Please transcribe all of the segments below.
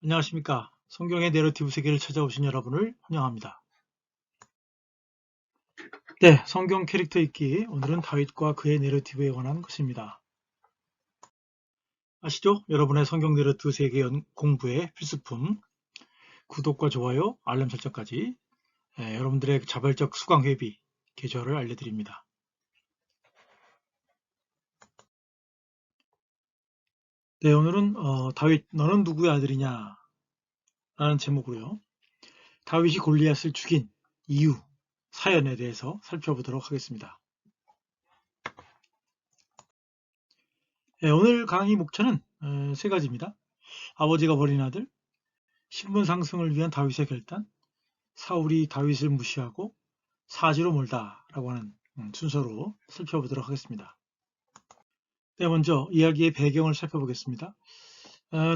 안녕하십니까. 성경의 내러티브 세계를 찾아오신 여러분을 환영합니다. 네, 성경 캐릭터 읽기. 오늘은 다윗과 그의 내러티브에 관한 것입니다. 아시죠? 여러분의 성경 내러티브 세계 공부의 필수품, 구독과 좋아요, 알람 설정까지 여러분들의 자발적 수강 회비 계좌를 알려드립니다. 네, 오늘은 다윗, 너는 누구의 아들이냐? 라는 제목으로요. 다윗이 골리앗을 죽인 이유, 사연에 대해서 살펴보도록 하겠습니다. 네, 오늘 강의 목차는 세 가지입니다. 아버지가 버린 아들, 신분 상승을 위한 다윗의 결단, 사울이 다윗을 무시하고 사지로 몰다라고 하는 순서로 살펴보도록 하겠습니다. 네, 먼저 이야기의 배경을 살펴보겠습니다.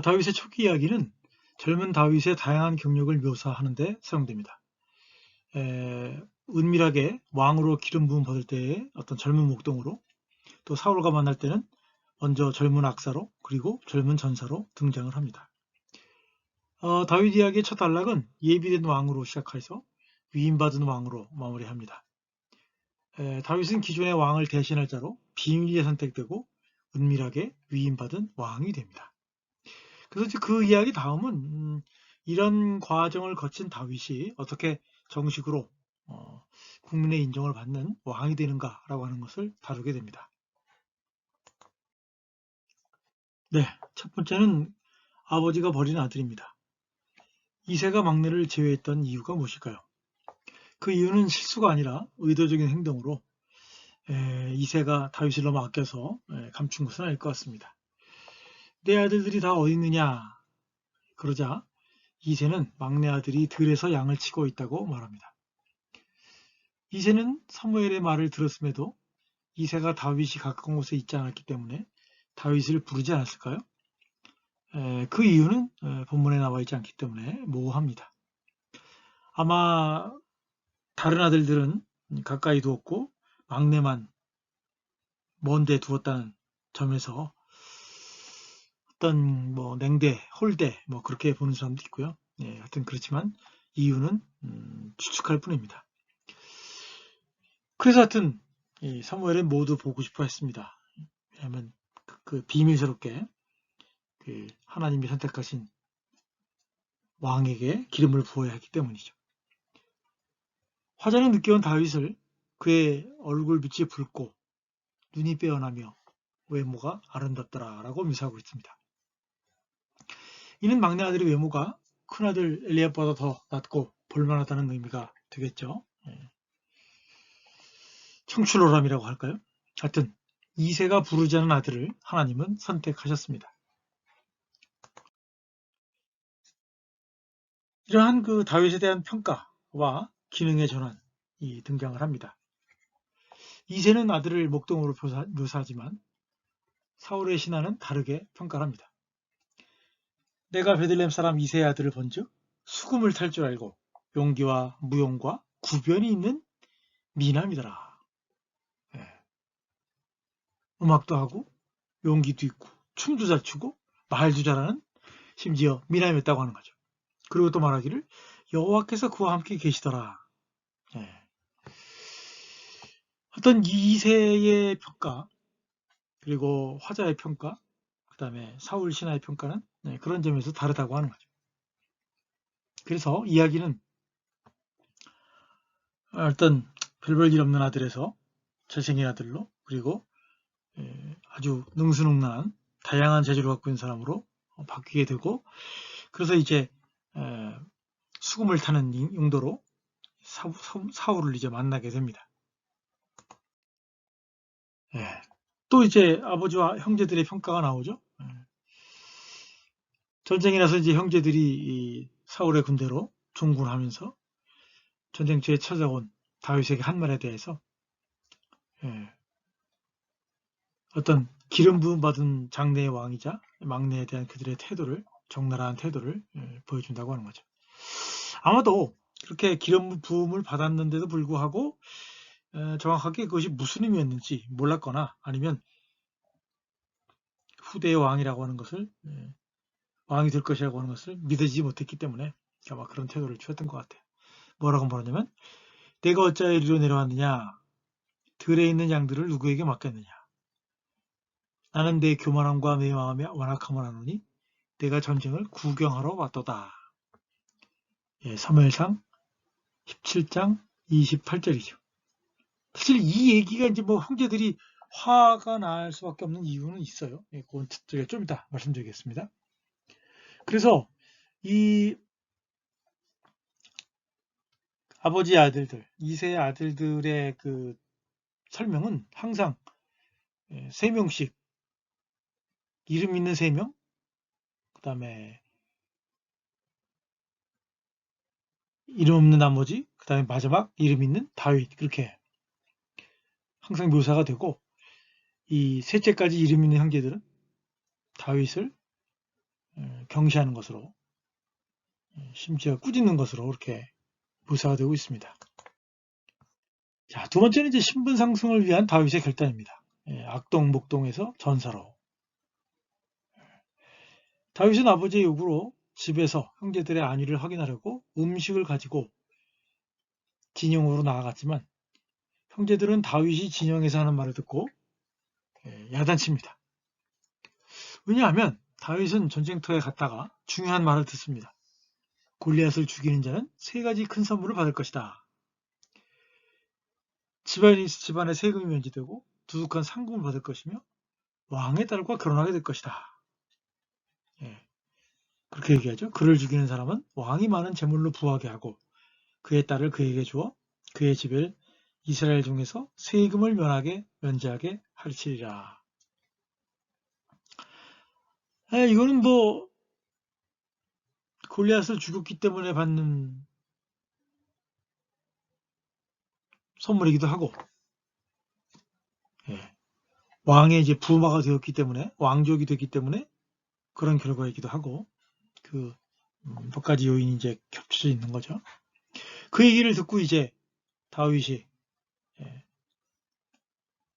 다윗의 초기 이야기는 젊은 다윗의 다양한 경력을 묘사하는 데 사용됩니다. 은밀하게 왕으로 기름 부음 받을 때의 어떤 젊은 목동으로, 또 사울과 만날 때는 먼저 젊은 악사로, 그리고 젊은 전사로 등장을 합니다. 다윗 이야기의 첫 단락은 예비된 왕으로 시작해서 위임받은 왕으로 마무리합니다. 다윗은 기존의 왕을 대신할 자로 비밀리에 선택되고 은밀하게 위임받은 왕이 됩니다. 그래서 이제 그 이야기 다음은 이런 과정을 거친 다윗이 어떻게 정식으로 국민의 인정을 받는 왕이 되는가라고 하는 것을 다루게 됩니다. 네, 첫 번째는 아버지가 버린 아들입니다. 이세가 막내를 제외했던 이유가 무엇일까요? 그 이유는 실수가 아니라 의도적인 행동으로 이세가 다윗을 너무 아껴서 감춘 것은 아닐 것 같습니다. 내 아들들이 다 어디 있느냐 그러자 이세는 막내 아들이 들에서 양을 치고 있다고 말합니다. 이세는 사무엘의 말을 들었음에도 이세가 다윗이 가까운 곳에 있지 않았기 때문에 다윗을 부르지 않았을까요? 그 이유는 본문에 나와 있지 않기 때문에 모호합니다. 아마 다른 아들들은 가까이 두었고 막내만 먼데 두었다는 점에서 어떤 뭐 냉대, 홀대 뭐 그렇게 보는 사람도 있고요. 하여튼 그렇지만 이유는 추측할 뿐입니다. 그래서 하여튼 이 사무엘은 모두 보고 싶어 했습니다. 왜냐하면 그 비밀스럽게 그 하나님이 선택하신 왕에게 기름을 부어야 했기 때문이죠. 화자는 늦게 온 다윗을 그의 얼굴빛이 붉고 눈이 빼어나며 외모가 아름답더라라고 묘사하고 있습니다. 이는 막내 아들의 외모가 큰아들 엘리압보다 더 낫고 볼만하다는 의미가 되겠죠. 청출오람이라고 할까요? 하여튼 이세가 부르지 않은 아들을 하나님은 선택하셨습니다. 이러한 그 다윗에 대한 평가와 기능의 전환이 등장을 합니다. 이세는 아들을 목동으로 묘사하지만 사울의 신하는 다르게 평가를 합니다. 내가 베들레헴 사람 이세의 아들을 본즉 수금을 탈 줄 알고 용기와 무용과 구변이 있는 미남이더라. 음악도 하고 용기도 있고 춤도 잘 추고 말도 잘하는 심지어 미남이었다고 하는 거죠. 그리고 또 말하기를 여호와께서 그와 함께 계시더라. 어떤 이세의 평가 그리고 화자의 평가 그 다음에 사울 신하의 평가는 그런 점에서 다르다고 하는 거죠. 그래서 이야기는 어떤 별볼 일 없는 아들에서 잘생긴 아들로 그리고 아주 능수능란한 다양한 재주를 갖고 있는 사람으로 바뀌게 되고 그래서 이제 수금을 타는 용도로 사울을 이제 만나게 됩니다. 또 이제 아버지와 형제들의 평가가 나오죠. 전쟁이 나서 이제 형제들이 사울의 군대로 종군하면서 전쟁터에 찾아온 다윗에게 한 말에 대해서 어떤 기름 부음 받은 장래의 왕이자 막내에 대한 그들의 태도를 적나라한 태도를 보여준다고 하는 거죠. 아마도 그렇게 기름 부음을 받았는데도 불구하고 정확하게 그것이 무슨 의미였는지 몰랐거나 아니면 후대의 왕이라고 하는 것을 왕이 될 것이라고 하는 것을 믿어지지 못했기 때문에 아마 그런 태도를 취했던 것 같아요. 뭐라고 말하냐면 내가 어찌하여 이리로 내려왔느냐 들에 있는 양들을 누구에게 맡겼느냐 나는 내 교만함과 내 마음의 완악함을 아노니 내가 전쟁을 구경하러 왔도다. 예, 사무엘상 17장 28절이죠. 사실 이 얘기가 이제 뭐 형제들이 화가 날 수밖에 없는 이유는 있어요. 예, 그건 좀 이따 말씀드리겠습니다. 그래서 이 아버지 아들들, 2세 아들들의 그 설명은 항상 3명씩 이름 있는 3명, 그 다음에 이름 없는 나머지, 그 다음에 마지막 이름 있는 다윗 그렇게 항상 묘사가 되고 이 셋째까지 이름 있는 형제들은 다윗을 경시하는 것으로 심지어 꾸짖는 것으로 그렇게 묘사가 되고 있습니다. 자, 두 번째는 이제 신분 상승을 위한 다윗의 결단입니다. 악동 목동에서 전사로. 다윗은 아버지의 요구로 집에서 형제들의 안위를 확인하려고 음식을 가지고 진영으로 나아갔지만 형제들은 다윗이 진영에서 하는 말을 듣고 야단칩니다. 왜냐하면 다윗은 전쟁터에 갔다가 중요한 말을 듣습니다. 골리앗을 죽이는 자는 3가지 큰 선물을 받을 것이다. 집안의 세금이 면제되고 두둑한 상금을 받을 것이며 왕의 딸과 결혼하게 될 것이다. 그렇게 얘기하죠. 그를 죽이는 사람은 왕이 많은 재물로 부하게 하고 그의 딸을 그에게 주어 그의 집을 이스라엘 중에서 세금을 면제하게 하리치리라. 이거는 뭐 골리앗을 죽였기 때문에 받는 선물이기도 하고 왕의 이제 부마가 되었기 때문에 왕족이 됐기 때문에 그런 결과이기도 하고 그 몇 가지 요인이 이제 겹쳐져 있는 거죠. 그 얘기를 듣고 이제 다윗이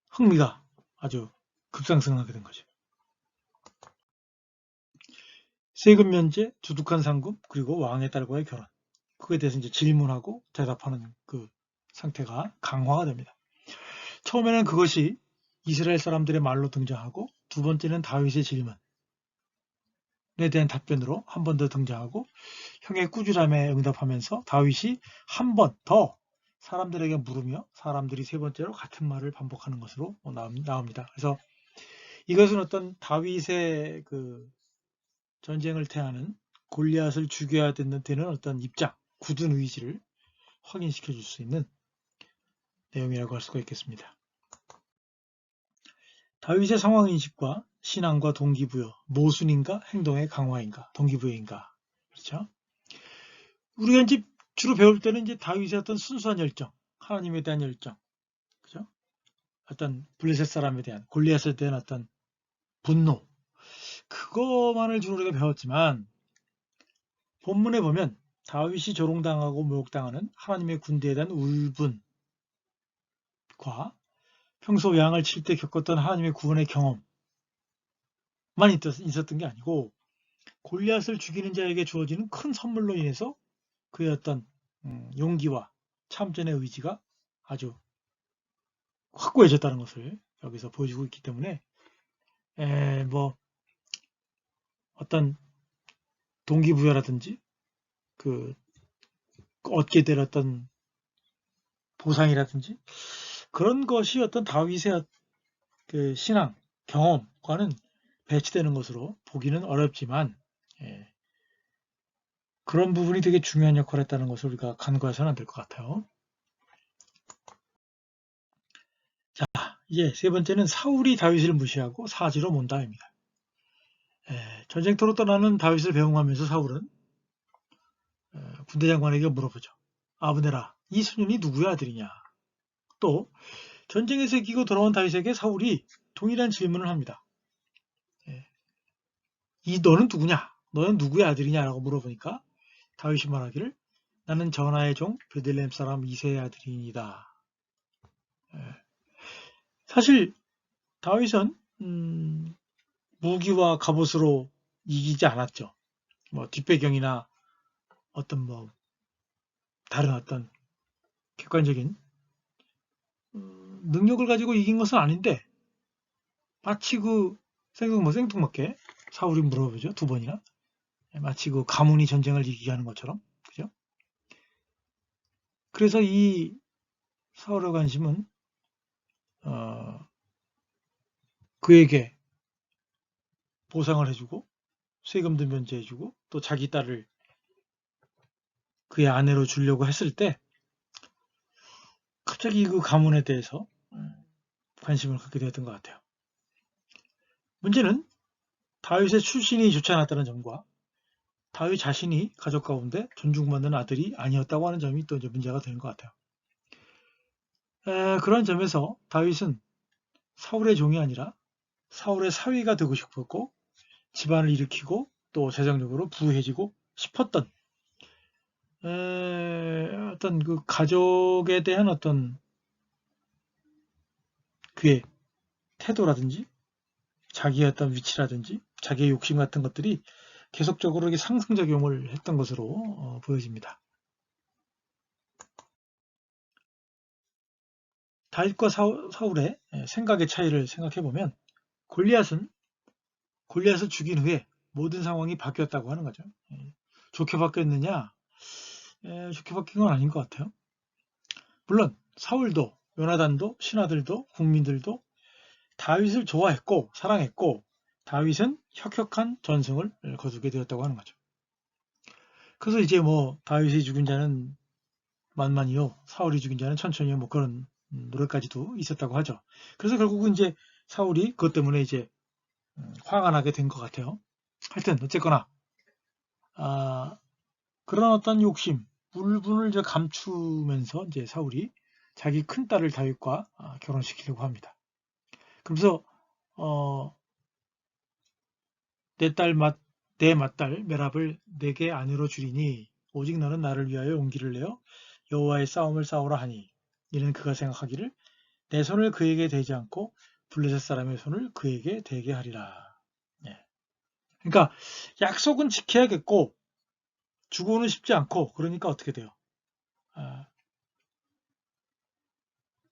흥미가 아주 급상승하게 된 거죠. 세금 면제, 두둑한 상금, 그리고 왕의 딸과의 결혼. 그에 대해서 이제 질문하고 대답하는 그 상태가 강화가 됩니다. 처음에는 그것이 이스라엘 사람들의 말로 등장하고 두 번째는 다윗의 질문에 대한 답변으로 한 번 더 등장하고 형의 꾸지람에 응답하면서 다윗이 한 번 더 사람들에게 물으며 사람들이 세 번째로 같은 말을 반복하는 것으로 나옵니다. 그래서 이것은 어떤 다윗의 그 전쟁을 태하는 골리앗을 죽여야 되는 어떤 입장, 굳은 의지를 확인시켜 줄 수 있는 내용이라고 할 수가 있겠습니다. 다윗의 상황인식과 신앙과 동기부여, 모순인가 행동의 강화인가, 동기부여인가. 그렇죠? 우리가 이제 주로 배울 때는 이제 다윗의 어떤 순수한 열정, 하나님에 대한 열정, 그죠? 어떤 블레셋 사람에 대한, 골리앗에 대한 어떤 분노, 그거만을 주로 우리가 배웠지만 본문에 보면 다윗이 조롱당하고 모욕당하는 하나님의 군대에 대한 울분과 평소 양을 칠 때 겪었던 하나님의 구원의 경험만 있었던 게 아니고 골리앗을 죽이는 자에게 주어지는 큰 선물로 인해서 그의 어떤 용기와 참전의 의지가 아주 확고해졌다는 것을 여기서 보여주고 있기 때문에 뭐 어떤 동기부여라든지 그 얻게 될 어떤 보상이라든지 그런 것이 어떤 다윗의 그 신앙 경험과는 배치되는 것으로 보기는 어렵지만 그런 부분이 되게 중요한 역할을 했다는 것을 우리가 간과해서는 안 될 것 같아요. 자, 이제 세 번째는 사울이 다윗을 무시하고 사지로 몬다입니다. 전쟁터로 떠나는 다윗을 배웅하면서 사울은 군대 장관에게 물어보죠. 아브네라, 이 소년이 누구의 아들이냐? 또 전쟁에서 이기고 돌아온 다윗에게 사울이 동일한 질문을 합니다. 너는 누구냐? 너는 누구의 아들이냐라고 물어보니까 다윗이 말하기를 나는 전하의 종 베들레헴 사람 이새의 아들이니다. 사실 다윗은 무기와 갑옷으로 이기지 않았죠. 뭐 뒷배경이나 어떤 뭐 다른 어떤 객관적인 능력을 가지고 이긴 것은 아닌데 마치 그 생뚱맞게 사울이 물어보죠. 2번이나. 마치 그 가문이 전쟁을 이기게 하는 것처럼. 그죠? 그래서 이 사울의 관심은 그에게 보상을 해주고 세금도 면제해주고 또 자기 딸을 그의 아내로 주려고 했을 때 갑자기 그 가문에 대해서 관심을 갖게 되었던 것 같아요. 문제는 다윗의 출신이 좋지 않았다는 점과 다윗 자신이 가족 가운데 존중받는 아들이 아니었다고 하는 점이 또 이제 문제가 되는 것 같아요. 그런 점에서 다윗은 사울의 종이 아니라 사울의 사위가 되고 싶었고 집안을 일으키고 또 재정적으로 부유해지고 싶었던 어떤 그 가족에 대한 어떤 그의 태도라든지 자기의 어떤 위치라든지 자기의 욕심 같은 것들이 계속적으로 이렇게 상승작용을 했던 것으로 보여집니다. 다윗과 사울의 생각의 차이를 생각해보면 골리앗을 죽인 후에 모든 상황이 바뀌었다고 하는 거죠. 좋게 바뀌었느냐? 좋게 바뀐 건 아닌 것 같아요. 물론 사울도 요나단도 신하들도 국민들도 다윗을 좋아했고 사랑했고 다윗은 혁혁한 전승을 거두게 되었다고 하는 거죠. 그래서 이제 뭐 다윗이 죽은 자는 만만이요 사울이 죽인 자는 천천히요 뭐 그런 노래까지도 있었다고 하죠. 그래서 결국은 이제 사울이 그것 때문에 이제 화가 나게 된 것 같아요. 하여튼 어쨌거나 그런 어떤 욕심, 울분을 이제 감추면서 이제 사울이 자기 큰 딸을 다윗과 결혼시키려고 합니다. 그러면서 내 맏딸 메랍을 내게 아내로 주리니 오직 너는 나를 위하여 용기를 내어 여호와의 싸움을 싸우라 하니 이는 그가 생각하기를 내 손을 그에게 대지 않고 블레셋 사람의 손을 그에게 대게 하리라. 그러니까 약속은 지켜야겠고 죽어는 싶지 않고 그러니까 어떻게 돼요?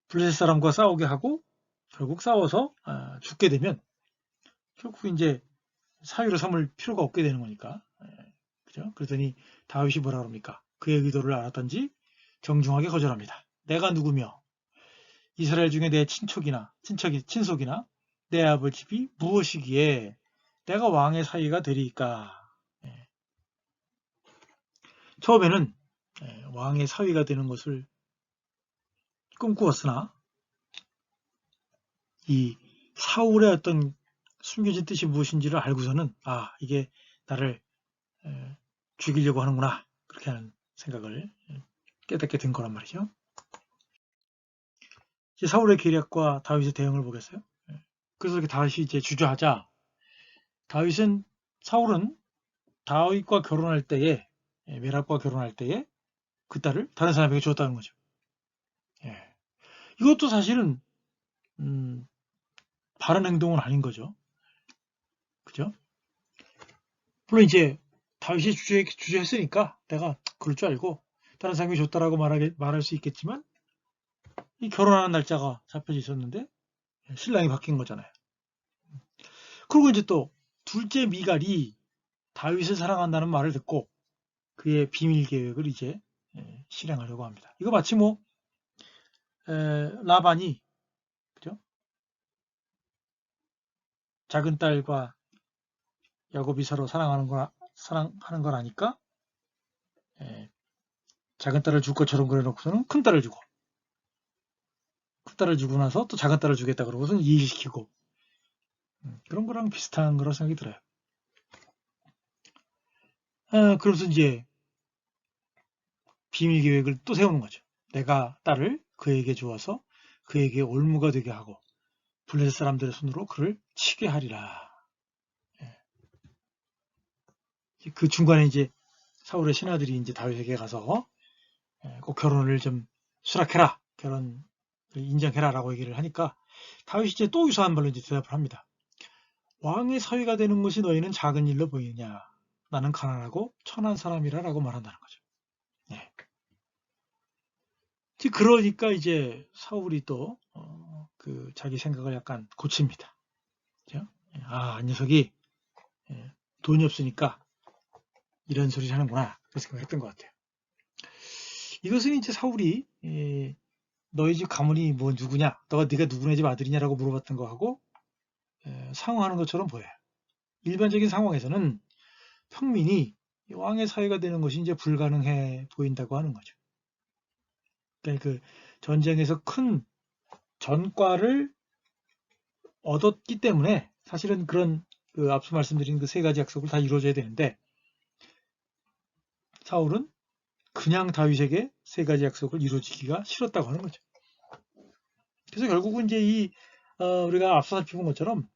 블레셋 사람과 싸우게 하고 결국 싸워서 죽게 되면 결국 이제 사위로 삼을 필요가 없게 되는 거니까. 그죠? 그러더니 다윗이 뭐라 그럽니까? 그의 의도를 알았던지 정중하게 거절합니다. 내가 누구며 이스라엘 중에 내 친속이나 내 아버집이 무엇이기에 내가 왕의 사위가 되리까? 처음에는 왕의 사위가 되는 것을 꿈꾸었으나 이 사울의 어떤 숨겨진 뜻이 무엇인지를 알고서는 이게 나를 죽이려고 하는구나 그렇게 하는 생각을 깨닫게 된 거란 말이죠. 이제 사울의 계략과 다윗의 대응을 보겠어요. 그래서 이렇게 다윗이 이제 주저하자 사울은 다윗과 결혼할 때에 메랍과 결혼할 때에 그 딸을 다른 사람에게 줬다는 거죠. 이것도 사실은 바른 행동은 아닌 거죠. 그죠? 물론 이제 다윗이 주저했으니까 내가 그럴 줄 알고 다른 사람이 줬다라고 말할 수 있겠지만 이 결혼하는 날짜가 잡혀져 있었는데 신랑이 바뀐 거잖아요. 그리고 이제 또 둘째 미갈이 다윗을 사랑한다는 말을 듣고 그의 비밀 계획을 이제 실행하려고 합니다. 이거 마치 뭐 라반이 그죠? 작은 딸과 야곱이 서로 사랑하는 걸 아니까 작은 딸을 줄 것처럼 그래놓고서는 큰 딸을 주고 나서 또 작은 딸을 주겠다 그러고서는 이해시키고 그런 거랑 비슷한 거라고 생각이 들어요. 그래서 이제 비밀 계획을 또 세우는 거죠. 내가 딸을 그에게 주어서 그에게 올무가 되게 하고 블레셋 사람들의 손으로 그를 치게 하리라. 그 중간에 이제 사울의 신하들이 이제 다윗에게 가서 꼭 결혼을 좀 수락해라, 결혼을 인정해라라고 얘기를 하니까 다윗이 이제 또 유사한 말로 이제 대답을 합니다. 왕의 사위가 되는 것이 너희는 작은 일로 보이느냐? 나는 가난하고 천한 사람이라라고 말한다는 거죠. 네. 그러니까 이제 사울이 또 자기 생각을 약간 고칩니다. 그죠? 이 녀석이 돈이 없으니까 이런 소리를 하는구나. 그렇게 생각했던 것 같아요. 이것은 이제 사울이 너희 집 가문이 뭐 누구냐? 네가 누구네 집 아들이냐라고 물어봤던 거하고 상응하는 것처럼 보여요. 일반적인 상황에서는 평민이 왕의 사위가 되는 것이 이제 불가능해 보인다고 하는 거죠. 그러니까 그 전쟁에서 큰 전과를 얻었기 때문에 사실은 그런 앞서 말씀드린 그 세 가지 약속을 다 이루어져야 되는데 사울은 그냥 다윗에게 세 가지 약속을 이루어지기가 싫었다고 하는 거죠. 그래서 결국은 이제 우리가 앞서 살펴본 것처럼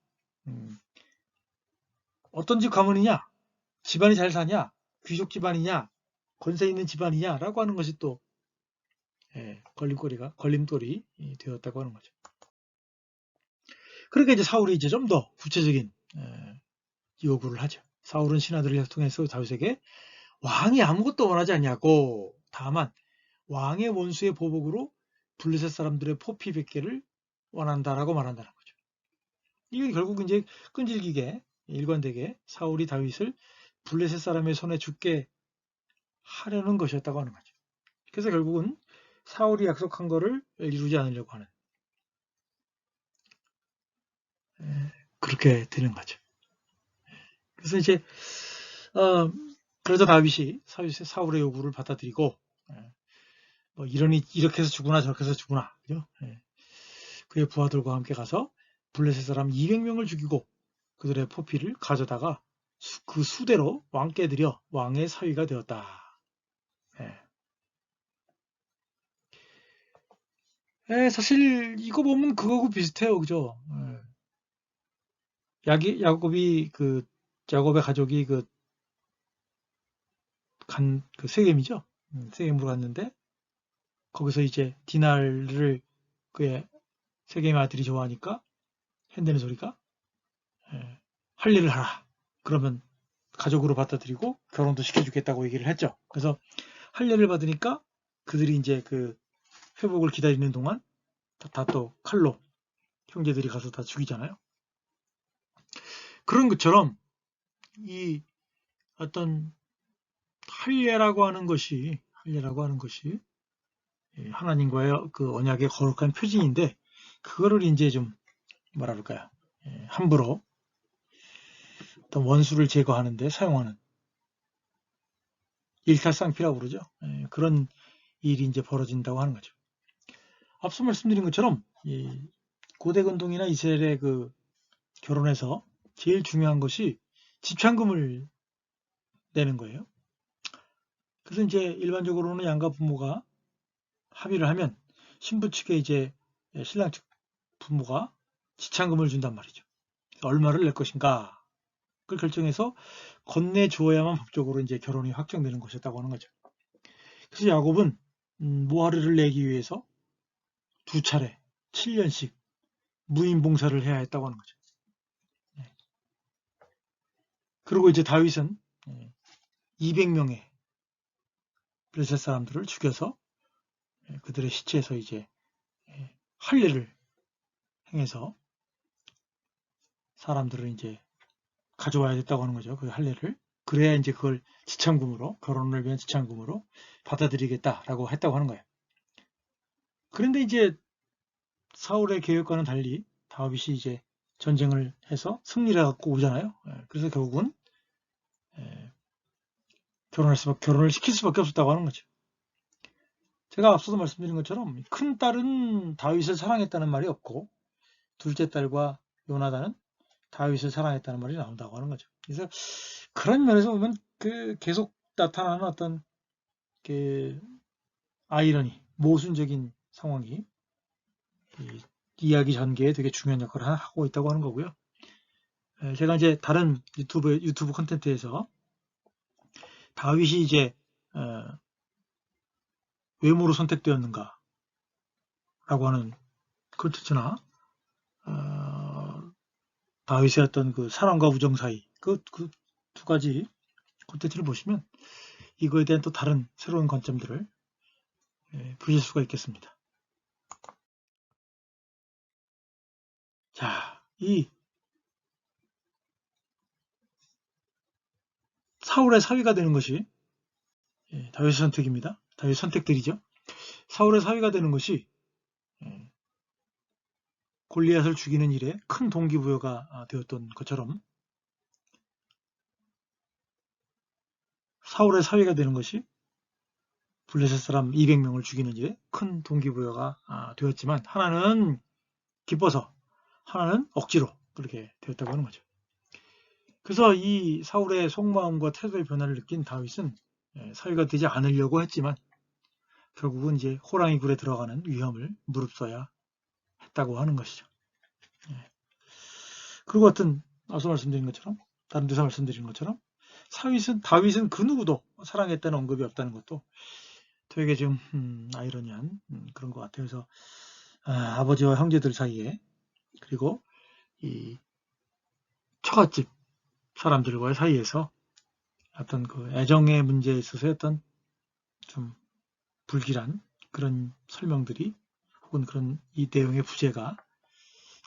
어떤 집 가문이냐, 집안이 잘 사냐, 귀족 집안이냐, 권세 있는 집안이냐라고 하는 것이 또 걸림돌이 되었다고 하는 거죠. 그러니까 이제 사울이 이제 좀 더 구체적인 요구를 하죠. 사울은 신하들을 통해서 다윗에게 왕이 아무것도 원하지 않냐고, 다만 왕의 원수의 보복으로 블레셋 사람들의 포피 100개를 원한다라고 말한다는 거죠. 이게 결국 이제 끈질기게 일관되게 사울이 다윗을 블레셋 사람의 손에 죽게 하려는 것이었다고 하는 거죠. 그래서 결국은 사울이 약속한 거를 이루지 않으려고 하는 그렇게 되는 거죠. 그래서 이제 그러자 다윗이 사울의 요구를 받아들이고 뭐 이렇게 해서 주구나 저렇게 해서 주구나, 그죠? 그의 부하들과 함께 가서 블레셋 사람 200명을 죽이고 그들의 포피를 가져다가 그 수대로 왕께 드려 왕의 사위가 되었다. 사실 이거 보면 그거하고 비슷해요, 그죠? 야곱의 가족이 세겜이죠. 세겜으로 갔는데 거기서 이제 디날을 그의 세겜의 아들이 좋아하니까 한다는 소리가 할 일을 하라. 그러면 가족으로 받아들이고 결혼도 시켜주겠다고 얘기를 했죠. 그래서 할 일을 받으니까 그들이 이제 그 회복을 기다리는 동안 다 또 칼로 형제들이 가서 다 죽이잖아요. 그런 것처럼 이 어떤 할례라고 하는 것이 하나님과의 그 언약의 거룩한 표징인데 그거를 이제 좀 뭐라 그럴까요? 함부로 어떤 원수를 제거하는데 사용하는 일탈쌍피라고 그러죠. 그런 일이 이제 벌어진다고 하는 거죠. 앞서 말씀드린 것처럼 고대 근동이나 이스라엘의 그 결혼에서 제일 중요한 것이 집찬금을 내는 거예요. 그래서 이제 일반적으로는 양가 부모가 합의를 하면 신부 측에 이제 신랑 측 부모가 지참금을 준단 말이죠. 얼마를 낼 것인가 그걸 결정해서 건네주어야만 법적으로 이제 결혼이 확정되는 것이었다고 하는 거죠. 그래서 야곱은 모하르를 내기 위해서 2차례 7년씩 무인봉사를 해야 했다고 하는 거죠. 그리고 이제 다윗은 200명의 블레셋 사람들을 죽여서 그들의 시체에서 이제 할례를 행해서 사람들을 이제 가져와야 됐다고 하는 거죠. 그 할례를. 그래야 이제 그걸 지참금으로, 결혼을 위한 지참금으로 받아들이겠다라고 했다고 하는 거예요. 그런데 이제 사울의 계획과는 달리 다윗이 이제 전쟁을 해서 승리를 갖고 오잖아요. 그래서 결국은 결혼을 시킬 수밖에 없었다고 하는 거죠. 제가 앞서도 말씀드린 것처럼 큰 딸은 다윗을 사랑했다는 말이 없고 둘째 딸과 요나단은 다윗을 사랑했다는 말이 나온다고 하는 거죠. 그래서 그런 면에서 보면 계속 나타나는 어떤 그 아이러니, 모순적인 상황이 이야기 전개에 되게 중요한 역할을 하고 있다고 하는 거고요. 제가 이제 다른 유튜브 콘텐츠에서 다윗이 이제 외모로 선택되었는가 라고 하는 콘텐츠나 다윗의 어떤 그 사랑과 우정 사이 그 두 가지 콘텐츠를 보시면 이거에 대한 또 다른 새로운 관점들을 보실 수가 있겠습니다. 자, 이 사울의 사위가 되는 것이 다윗의 선택입니다. 다윗 선택들이죠. 사울의 사위가 되는 것이 골리앗을 죽이는 일에 큰 동기부여가 되었던 것처럼 사울의 사위가 되는 것이 블레셋 사람 200명을 죽이는 일에 큰 동기부여가 되었지만 하나는 기뻐서 하나는 억지로 그렇게 되었다고 하는 거죠. 그래서 이 사울의 속마음과 태도의 변화를 느낀 다윗은 사위가 되지 않으려고 했지만 결국은 이제 호랑이 굴에 들어가는 위험을 무릅써야 했다고 하는 것이죠. 그리고 앞서 말씀드린 것처럼 다른 데서 말씀드린 것처럼 다윗은 그 누구도 사랑했다는 언급이 없다는 것도 되게 좀 아이러니한 그런 것 같아요. 그래서 아버지와 형제들 사이에 그리고 이 처갓집 사람들과의 사이에서 어떤 그 애정의 문제에 있어서 어떤 좀 불길한 그런 설명들이 혹은 그런 이 내용의 부재가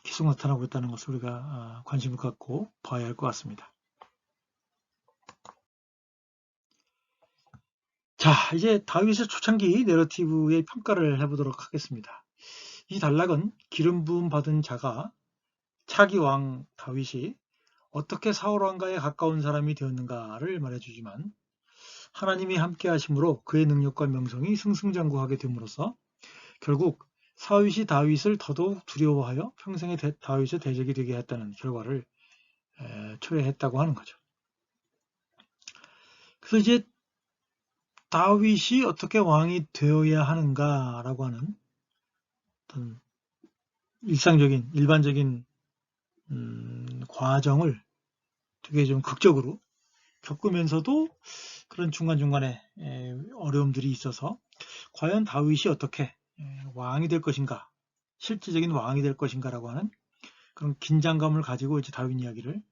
계속 나타나고 있다는 것을 우리가 관심을 갖고 봐야 할 것 같습니다. 자, 이제 다윗의 초창기 내러티브의 평가를 해보도록 하겠습니다. 이 단락은 기름 부음 받은 자가 차기 왕 다윗이 어떻게 사울 왕가에 가까운 사람이 되었는가를 말해주지만 하나님이 함께 하심으로 그의 능력과 명성이 승승장구하게 됨으로써 결국 사윗이 다윗을 더더욱 두려워하여 평생의 다윗의 대적이 되게 했다는 결과를 초래했다고 하는 거죠. 그래서 이제 다윗이 어떻게 왕이 되어야 하는가라고 하는 어떤 일반적인 과정을 되게 좀 극적으로 겪으면서도 그런 중간중간에 어려움들이 있어서 과연 다윗이 어떻게 왕이 될 것인가, 실질적인 왕이 될 것인가라고 하는 그런 긴장감을 가지고 이제 다윗 이야기를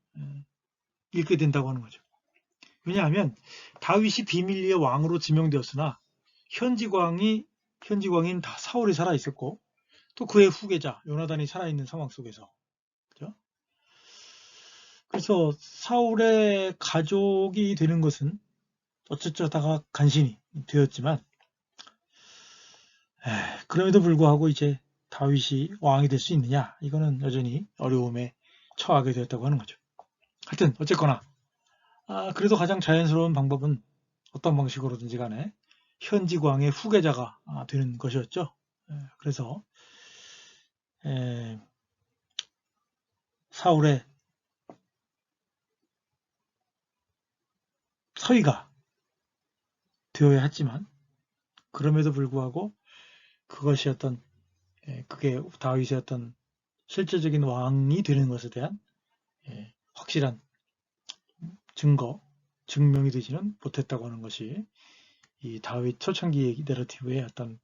읽게 된다고 하는 거죠. 왜냐하면 다윗이 비밀리에 왕으로 지명되었으나 현직왕인 사울이 살아 있었고 또 그의 후계자 요나단이 살아있는 상황 속에서 그죠? 그래서 사울의 가족이 되는 것은 어쩌다가 간신히 되었지만 그럼에도 불구하고 이제 다윗이 왕이 될 수 있느냐 이거는 여전히 어려움에 처하게 되었다고 하는 거죠. 하여튼 어쨌거나 그래도 가장 자연스러운 방법은 어떤 방식으로든지 간에 현직 왕의 후계자가 되는 것이었죠. 그래서 사울의 서위가 되어야 했지만 그럼에도 불구하고 그것이 그게 다윗의 어떤 실제적인 왕이 되는 것에 대한 확실한 증명이 되지는 못했다고 하는 것이 이 다윗 초창기 내러티브의 어떤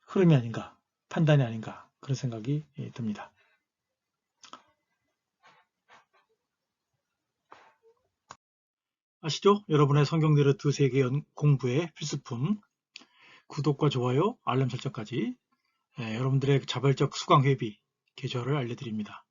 흐름이 아닌가, 판단이 아닌가 그런 생각이 듭니다. 아시죠? 여러분의 성경 내러티브 세계 공부의 필수품 구독과 좋아요, 알람 설정까지 여러분들의 자발적 수강 회비 계좌를 알려드립니다.